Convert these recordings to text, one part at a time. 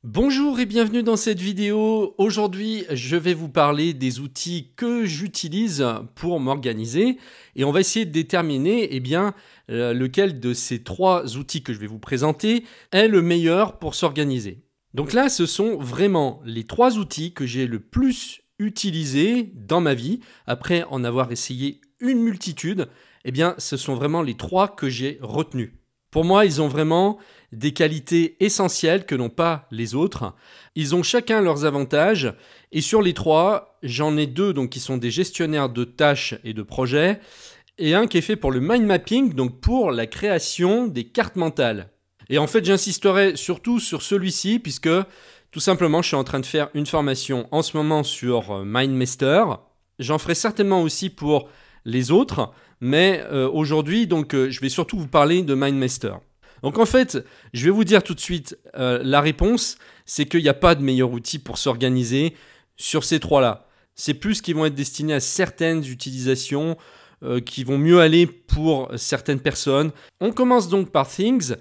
Bonjour et bienvenue dans cette vidéo. Aujourd'hui, je vais vous parler des outils que j'utilise pour m'organiser et on va essayer de déterminer lequel de ces trois outils que je vais vous présenter est le meilleur pour s'organiser. Donc là, ce sont vraiment les trois outils que j'ai le plus utilisés dans ma vie. Après en avoir essayé une multitude, ce sont vraiment les trois que j'ai retenus. Pour moi, ils ont vraiment des qualités essentielles que n'ont pas les autres. Ils ont chacun leurs avantages et sur les trois, j'en ai deux donc, qui sont des gestionnaires de tâches et de projets et un qui est fait pour le mind mapping, donc pour la création des cartes mentales. Et en fait, j'insisterai surtout sur celui-ci puisque tout simplement, je suis en train de faire une formation en ce moment sur MindMaster. J'en ferai certainement aussi pour les autres, mais aujourd'hui, je vais surtout vous parler de MindMaster. Donc en fait, je vais vous dire tout de suite, la réponse, c'est qu'il n'y a pas de meilleur outil pour s'organiser sur ces trois-là. C'est plus qui vont être destinés à certaines utilisations qui vont mieux aller pour certaines personnes. On commence donc par Things,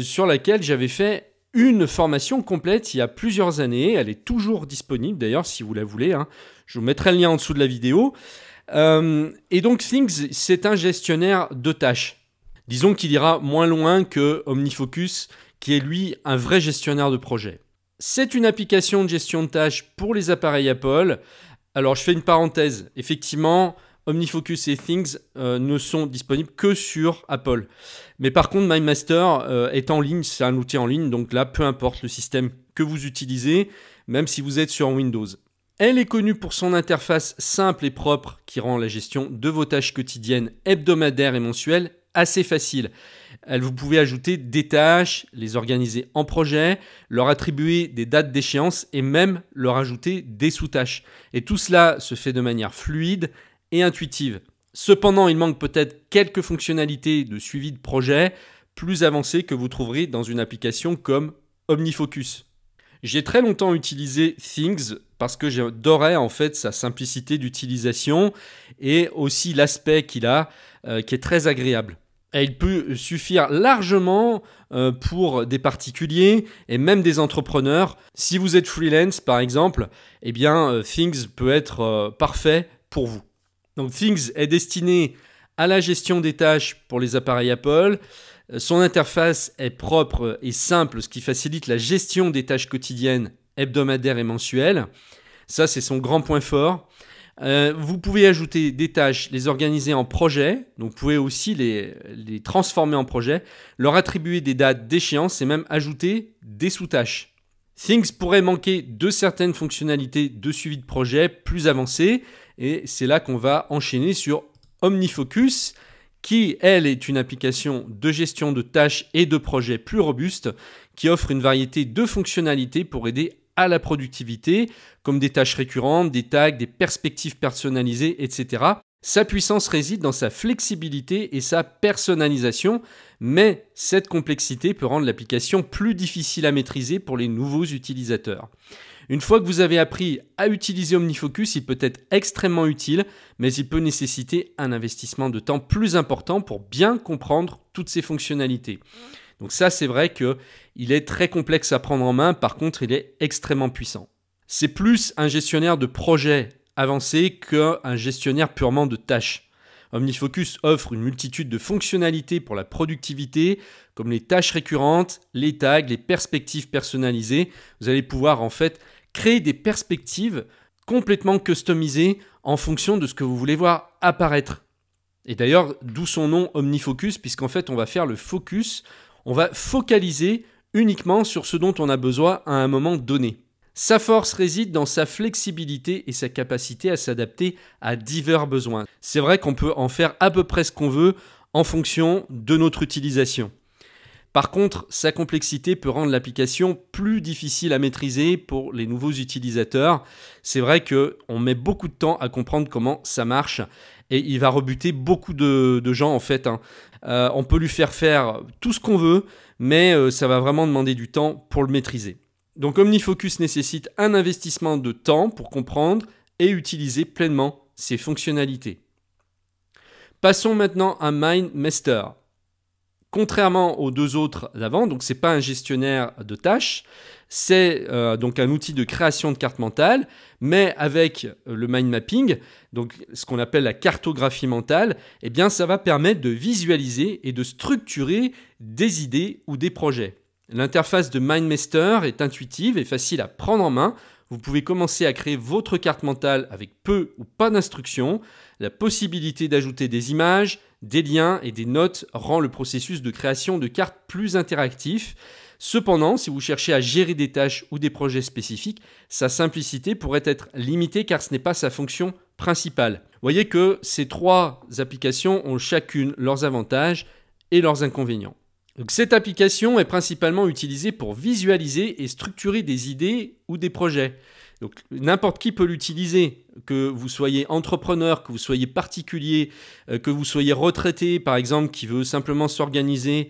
sur laquelle j'avais fait une formation complète il y a plusieurs années. Elle est toujours disponible d'ailleurs si vous la voulez. Je vous mettrai le lien en dessous de la vidéo. Et donc Things, c'est un gestionnaire de tâches. Disons qu'il ira moins loin que OmniFocus, qui est lui un vrai gestionnaire de projet. C'est une application de gestion de tâches pour les appareils Apple. Alors je fais une parenthèse, effectivement, OmniFocus et Things ne sont disponibles que sur Apple. Mais par contre, MindMaster est en ligne, c'est un outil en ligne, donc là, peu importe le système que vous utilisez, même si vous êtes sur Windows. Elle est connue pour son interface simple et propre qui rend la gestion de vos tâches quotidiennes, hebdomadaires et mensuelles assez facile. Vous pouvez ajouter des tâches, les organiser en projet, leur attribuer des dates d'échéance et même leur ajouter des sous-tâches. Et tout cela se fait de manière fluide et intuitive. Cependant, il manque peut-être quelques fonctionnalités de suivi de projet plus avancées que vous trouverez dans une application comme OmniFocus. J'ai très longtemps utilisé Things parce que j'adorais en fait sa simplicité d'utilisation et aussi l'aspect qu'il a qui est très agréable. Et il peut suffire largement pour des particuliers et même des entrepreneurs. Si vous êtes freelance par exemple, Things peut être parfait pour vous. Donc Things est destiné à la gestion des tâches pour les appareils Apple. Son interface est propre et simple, ce qui facilite la gestion des tâches quotidiennes, hebdomadaires et mensuelles. Ça, c'est son grand point fort. Vous pouvez ajouter des tâches, les organiser en projet, donc vous pouvez aussi les transformer en projet, leur attribuer des dates d'échéance et même ajouter des sous-tâches. Things pourrait manquer de certaines fonctionnalités de suivi de projet plus avancées et c'est là qu'on va enchaîner sur OmniFocus qui, elle, est une application de gestion de tâches et de projets plus robuste qui offre une variété de fonctionnalités pour aider à la productivité, comme des tâches récurrentes, des tags, des perspectives personnalisées, etc. Sa puissance réside dans sa flexibilité et sa personnalisation, mais cette complexité peut rendre l'application plus difficile à maîtriser pour les nouveaux utilisateurs. Une fois que vous avez appris à utiliser OmniFocus, il peut être extrêmement utile, mais il peut nécessiter un investissement de temps plus important pour bien comprendre toutes ces fonctionnalités. Donc ça, c'est vrai qu'il est très complexe à prendre en main, par contre, il est extrêmement puissant. C'est plus un gestionnaire de projet avancé qu'un gestionnaire purement de tâches. OmniFocus offre une multitude de fonctionnalités pour la productivité, comme les tâches récurrentes, les tags, les perspectives personnalisées. Vous allez pouvoir en fait créer des perspectives complètement customisées en fonction de ce que vous voulez voir apparaître. Et d'ailleurs, d'où son nom OmniFocus, puisqu'en fait, on va faire le focus, on va focaliser uniquement sur ce dont on a besoin à un moment donné. Sa force réside dans sa flexibilité et sa capacité à s'adapter à divers besoins. C'est vrai qu'on peut en faire à peu près ce qu'on veut en fonction de notre utilisation. Par contre, sa complexité peut rendre l'application plus difficile à maîtriser pour les nouveaux utilisateurs. C'est vrai qu'on met beaucoup de temps à comprendre comment ça marche et il va rebuter beaucoup de gens en fait. On peut lui faire tout ce qu'on veut, mais ça va vraiment demander du temps pour le maîtriser. Donc OmniFocus nécessite un investissement de temps pour comprendre et utiliser pleinement ses fonctionnalités. Passons maintenant à MindMaster. Contrairement aux deux autres d'avant, donc c'est pas un gestionnaire de tâches, c'est donc un outil de création de carte mentale, mais avec le mind mapping, donc ce qu'on appelle la cartographie mentale, eh bien ça va permettre de visualiser et de structurer des idées ou des projets. L'interface de MindMaster est intuitive et facile à prendre en main. Vous pouvez commencer à créer votre carte mentale avec peu ou pas d'instructions. La possibilité d'ajouter des images, des liens et des notes rend le processus de création de cartes plus interactif. Cependant, si vous cherchez à gérer des tâches ou des projets spécifiques, sa simplicité pourrait être limitée car ce n'est pas sa fonction principale. Vous voyez que ces trois applications ont chacune leurs avantages et leurs inconvénients. Donc, cette application est principalement utilisée pour visualiser et structurer des idées ou des projets. Donc, n'importe qui peut l'utiliser, que vous soyez entrepreneur, que vous soyez particulier, que vous soyez retraité, par exemple, qui veut simplement s'organiser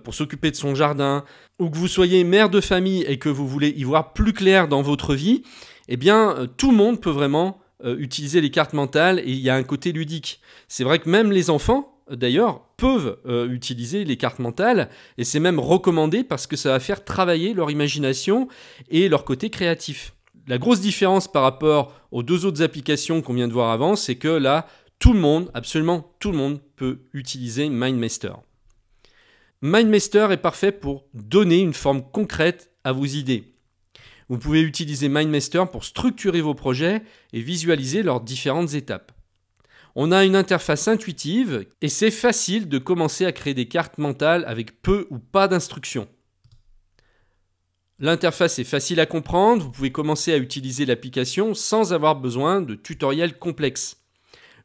pour s'occuper de son jardin, ou que vous soyez mère de famille et que vous voulez y voir plus clair dans votre vie, eh bien, tout le monde peut vraiment utiliser les cartes mentales et il y a un côté ludique. C'est vrai que même les enfants, d'ailleurs, peuvent utiliser les cartes mentales et c'est même recommandé parce que ça va faire travailler leur imagination et leur côté créatif. La grosse différence par rapport aux deux autres applications qu'on vient de voir avant, c'est que là, tout le monde, absolument tout le monde, peut utiliser MindMaster. MindMaster est parfait pour donner une forme concrète à vos idées. Vous pouvez utiliser MindMaster pour structurer vos projets et visualiser leurs différentes étapes. On a une interface intuitive et c'est facile de commencer à créer des cartes mentales avec peu ou pas d'instructions. L'interface est facile à comprendre, vous pouvez commencer à utiliser l'application sans avoir besoin de tutoriels complexes.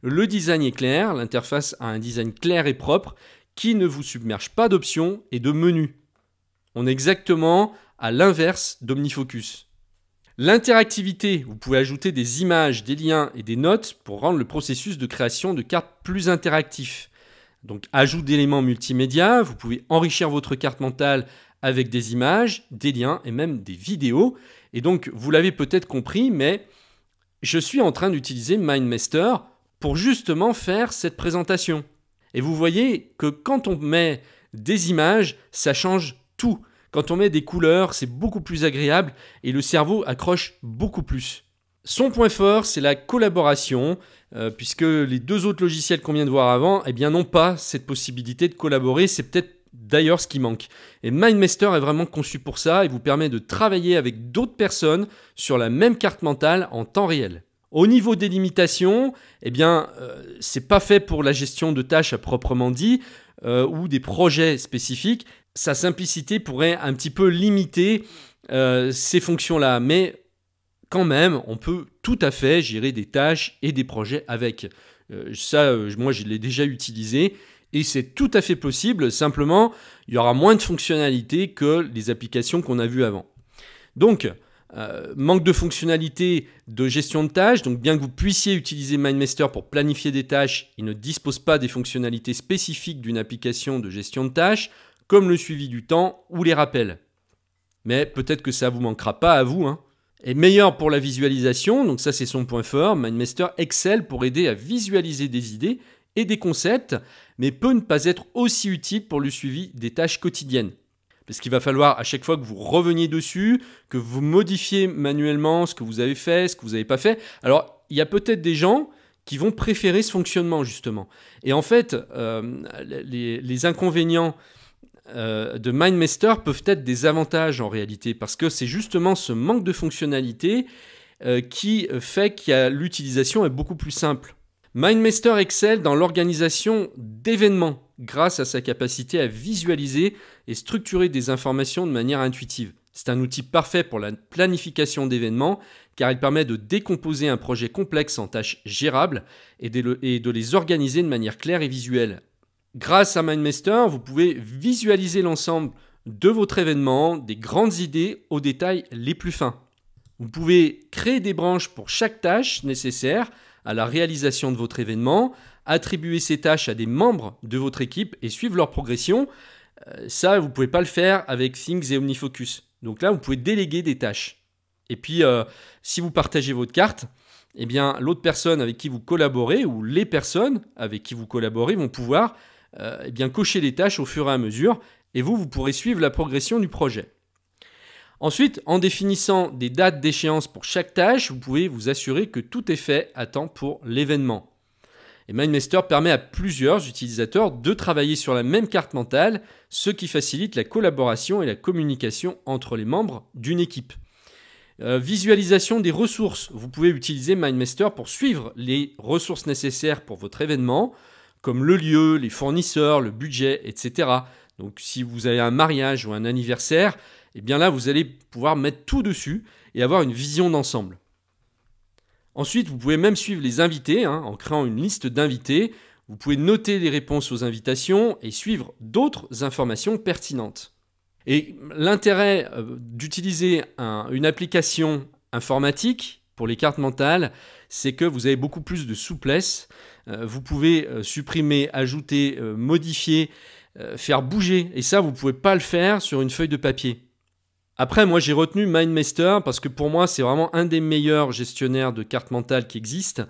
Le design est clair, l'interface a un design clair et propre qui ne vous submerge pas d'options et de menus. On est exactement à l'inverse d'OmniFocus. L'interactivité, vous pouvez ajouter des images, des liens et des notes pour rendre le processus de création de cartes plus interactif. Donc, ajout d'éléments multimédia, vous pouvez enrichir votre carte mentale avec des images, des liens et même des vidéos. Et donc, vous l'avez peut-être compris, mais je suis en train d'utiliser MindMaster pour justement faire cette présentation. Et vous voyez que quand on met des images, ça change tout. Quand on met des couleurs, c'est beaucoup plus agréable et le cerveau accroche beaucoup plus. Son point fort, c'est la collaboration, puisque les deux autres logiciels qu'on vient de voir avant, eh bien, n'ont pas cette possibilité de collaborer. C'est peut-être d'ailleurs ce qui manque. Et MindMaster est vraiment conçu pour ça et vous permet de travailler avec d'autres personnes sur la même carte mentale en temps réel. Au niveau des limitations, eh bien, c'est pas fait pour la gestion de tâches à proprement dit ou des projets spécifiques. Sa simplicité pourrait un petit peu limiter ces fonctions-là, mais quand même, on peut tout à fait gérer des tâches et des projets avec. Moi, je l'ai déjà utilisé et c'est tout à fait possible. Simplement, il y aura moins de fonctionnalités que les applications qu'on a vues avant. Donc, manque de fonctionnalités de gestion de tâches. Donc, bien que vous puissiez utiliser MindMaster pour planifier des tâches, il ne dispose pas des fonctionnalités spécifiques d'une application de gestion de tâches, comme le suivi du temps ou les rappels. Mais peut-être que ça ne vous manquera pas à vous, hein. Et meilleur pour la visualisation, donc ça c'est son point fort, MindMaster excelle pour aider à visualiser des idées et des concepts, mais peut ne pas être aussi utile pour le suivi des tâches quotidiennes. Parce qu'il va falloir à chaque fois que vous reveniez dessus, que vous modifiez manuellement ce que vous avez fait, ce que vous n'avez pas fait. Alors, il y a peut-être des gens qui vont préférer ce fonctionnement justement. Et en fait, les inconvénients de MindMaster peuvent être des avantages en réalité, parce que c'est justement ce manque de fonctionnalité qui fait que l'utilisation est beaucoup plus simple. MindMaster excelle dans l'organisation d'événements grâce à sa capacité à visualiser et structurer des informations de manière intuitive. C'est un outil parfait pour la planification d'événements car il permet de décomposer un projet complexe en tâches gérables et de les organiser de manière claire et visuelle. Grâce à MindMaster, vous pouvez visualiser l'ensemble de votre événement, des grandes idées aux détails les plus fins. Vous pouvez créer des branches pour chaque tâche nécessaire à la réalisation de votre événement, attribuer ces tâches à des membres de votre équipe et suivre leur progression. Ça, vous ne pouvez pas le faire avec Things et OmniFocus. Donc là, vous pouvez déléguer des tâches. Et puis, si vous partagez votre carte, eh bien, l'autre personne avec qui vous collaborez ou les personnes avec qui vous collaborez vont pouvoir eh bien, cocher les tâches au fur et à mesure et vous pourrez suivre la progression du projet. Ensuite, en définissant des dates d'échéance pour chaque tâche, vous pouvez vous assurer que tout est fait à temps pour l'événement. Et MindMeister permet à plusieurs utilisateurs de travailler sur la même carte mentale, ce qui facilite la collaboration et la communication entre les membres d'une équipe. Visualisation des ressources. Vous pouvez utiliser MindMeister pour suivre les ressources nécessaires pour votre événement, comme le lieu, les fournisseurs, le budget, etc. Donc si vous avez un mariage ou un anniversaire, eh bien là vous allez pouvoir mettre tout dessus et avoir une vision d'ensemble. Ensuite, vous pouvez même suivre les invités en créant une liste d'invités. Vous pouvez noter les réponses aux invitations et suivre d'autres informations pertinentes. Et l'intérêt d'utiliser une application informatique pour les cartes mentales, c'est que vous avez beaucoup plus de souplesse. Vous pouvez supprimer, ajouter, modifier, faire bouger. Et ça, vous ne pouvez pas le faire sur une feuille de papier. Après, moi, j'ai retenu MindMeister parce que pour moi, c'est vraiment un des meilleurs gestionnaires de cartes mentales qui existent.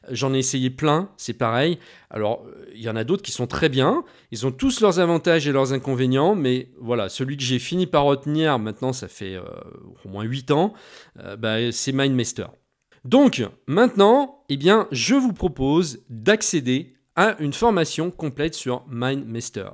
J'en ai essayé plein, c'est pareil. Alors, il y en a d'autres qui sont très bien. Ils ont tous leurs avantages et leurs inconvénients, mais voilà, celui que j'ai fini par retenir, maintenant, ça fait au moins 8 ans, c'est MindMeister. Donc, maintenant, eh bien, je vous propose d'accéder à une formation complète sur MindMeister.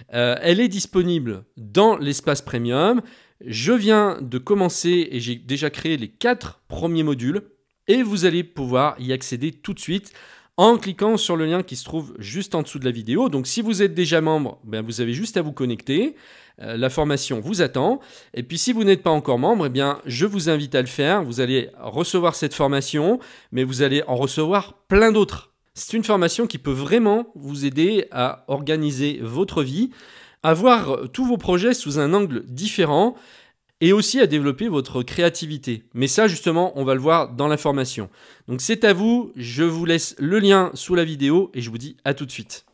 Elle est disponible dans l'espace premium. Je viens de commencer et j'ai déjà créé les 4 premiers modules et vous allez pouvoir y accéder tout de suite en cliquant sur le lien qui se trouve juste en dessous de la vidéo. Donc si vous êtes déjà membre, vous avez juste à vous connecter. La formation vous attend. Et puis si vous n'êtes pas encore membre, je vous invite à le faire. Vous allez recevoir cette formation, mais vous allez en recevoir plein d'autres. C'est une formation qui peut vraiment vous aider à organiser votre vie, à voir tous vos projets sous un angle différent et aussi à développer votre créativité. Mais ça, justement, on va le voir dans la formation. Donc c'est à vous, je vous laisse le lien sous la vidéo et je vous dis à tout de suite.